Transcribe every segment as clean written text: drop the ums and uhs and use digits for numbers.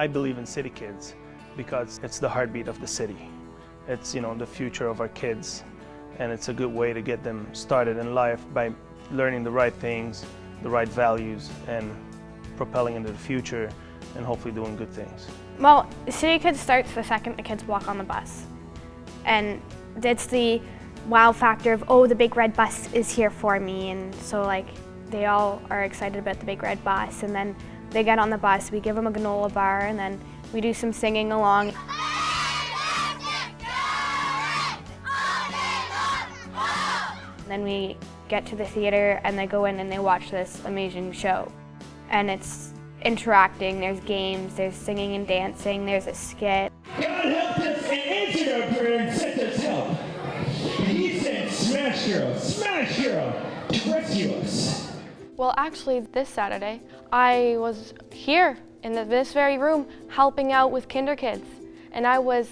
I believe in CityKidz because it's the heartbeat of the city. It's, the future of our kids, and it's a good way to get them started in life by learning the right things, the right values, and propelling into the future and hopefully doing good things. Well, CityKidz starts the second the kids walk on the bus. And it's the wow factor of, oh, the big red bus is here for me. And so they all are excited about the big red bus. And then they get on the bus, we give them a granola bar, and then we do some singing along. Then we get to the theater and they go in and they watch this amazing show. And it's interacting, there's games, there's singing and dancing, there's a skit. God helped us and answered our prayer and sent us help. And he sent Smash Hero to rescue us. Well, actually this Saturday, I was here in this very room helping out with CityKidz. And I was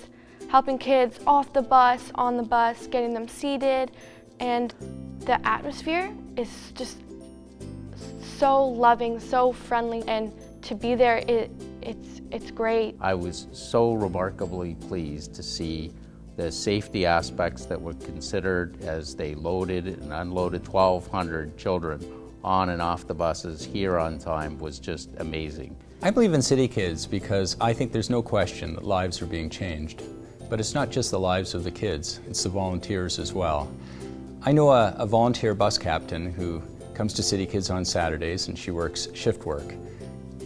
helping kids off the bus, on the bus, getting them seated. And the atmosphere is just so loving, so friendly, and to be there, it's great. I was so remarkably pleased to see the safety aspects that were considered as they loaded and unloaded 1,200 children on and off the buses here on time was just amazing. I believe in CityKidz because I think there's no question that lives are being changed. But it's not just the lives of the kids, it's the volunteers as well. I know a volunteer bus captain who comes to CityKidz on Saturdays and she works shift work.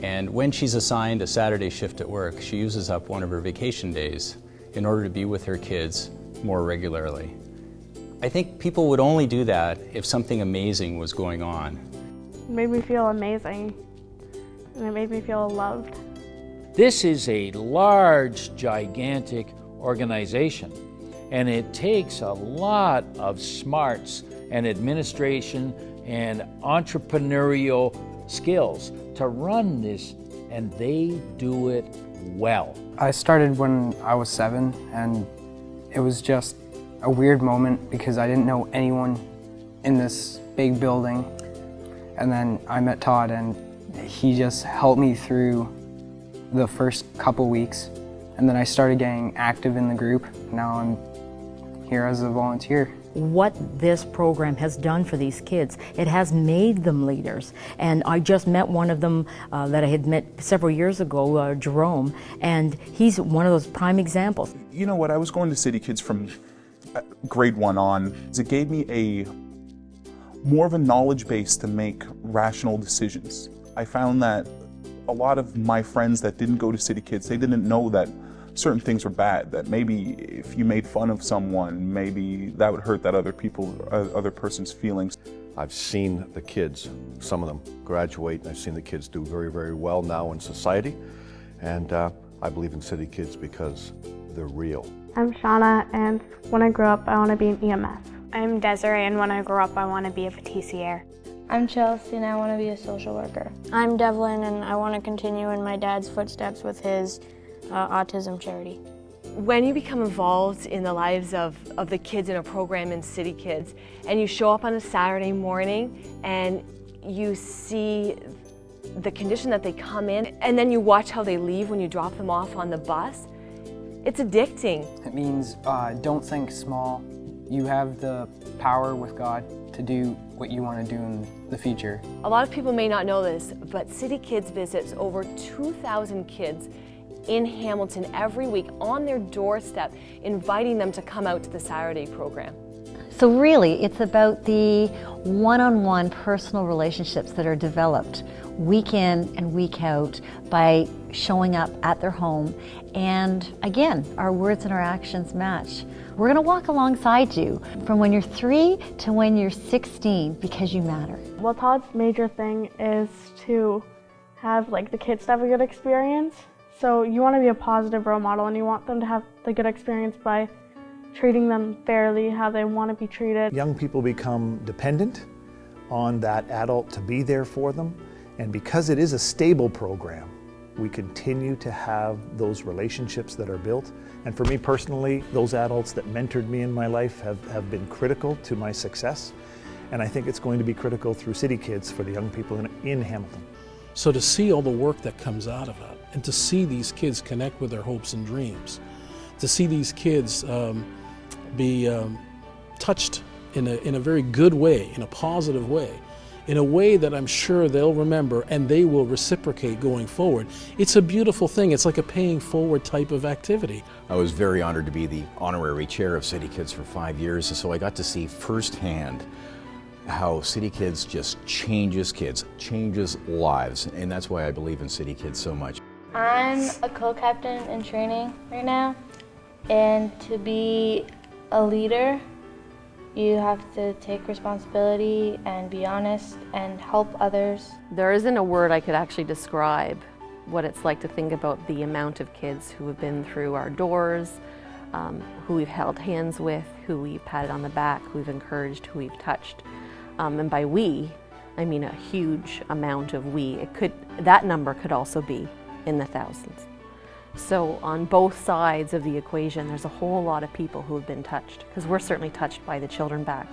And when she's assigned a Saturday shift at work, she uses up one of her vacation days in order to be with her kids more regularly. I think people would only do that if something amazing was going on. It made me feel amazing, and it made me feel loved. This is a large, gigantic organization, and it takes a lot of smarts and administration and entrepreneurial skills to run this, and they do it well. I started when I was 7, and it was just a weird moment because I didn't know anyone in this big building. And then I met Todd, and he just helped me through the first couple weeks. And then I started getting active in the group. Now I'm here as a volunteer. What this program has done for these kids, it has made them leaders. And I just met one of them that I had met several years ago, Jerome, and he's one of those prime examples. You know what, I was going to CityKidz from grade 1 on. It gave me more of a knowledge base to make rational decisions. I found that a lot of my friends that didn't go to CityKidz, they didn't know that certain things were bad, that maybe if you made fun of someone, maybe that would hurt that other person's feelings. I've seen the kids, some of them, graduate, and I've seen the kids do very, very well now in society. And I believe in CityKidz because they're real. I'm Shauna, and when I grow up, I want to be an EMS. I'm Desiree, and when I grow up, I want to be a patissier. I'm Chelsea, and I want to be a social worker. I'm Devlin, and I want to continue in my dad's footsteps with his autism charity. When you become involved in the lives of the kids in a program in CityKidz, and you show up on a Saturday morning and you see the condition that they come in, and then you watch how they leave when you drop them off on the bus, it's addicting. It means don't think small. You have the power with God to do what you want to do in the future. A lot of people may not know this, but CityKidz visits over 2,000 kids in Hamilton every week on their doorstep, inviting them to come out to the Saturday program. So really, it's about the one-on-one personal relationships that are developed week in and week out by showing up at their home. And again, our words and our actions match. We're going to walk alongside you from when you're 3 to when you're 16 because you matter. Well, Todd's major thing is to have the kids have a good experience. So you want to be a positive role model, and you want them to have the good experience by treating them fairly, how they want to be treated. Young people become dependent on that adult to be there for them, and because it is a stable program, we continue to have those relationships that are built. And for me personally, those adults that mentored me in my life have been critical to my success, and I think it's going to be critical through CityKidz for the young people in Hamilton. So to see all the work that comes out of it, and to see these kids connect with their hopes and dreams, to see these kids be touched in a very good way, in a positive way, in a way that I'm sure they'll remember and they will reciprocate going forward. It's a beautiful thing. It's like a paying forward type of activity. I was very honored to be the honorary chair of CityKidz for 5 years, and so I got to see firsthand how CityKidz just changes kids, changes lives, and that's why I believe in CityKidz so much. I'm a co-captain in training right now, and to be a leader, you have to take responsibility and be honest and help others. There isn't a word I could actually describe what it's like to think about the amount of kids who have been through our doors, who we've held hands with, who we've patted on the back, who we've encouraged, who we've touched. And by we, I mean a huge amount of we. That number could also be in the thousands. So on both sides of the equation, there's a whole lot of people who have been touched, because we're certainly touched by the children back.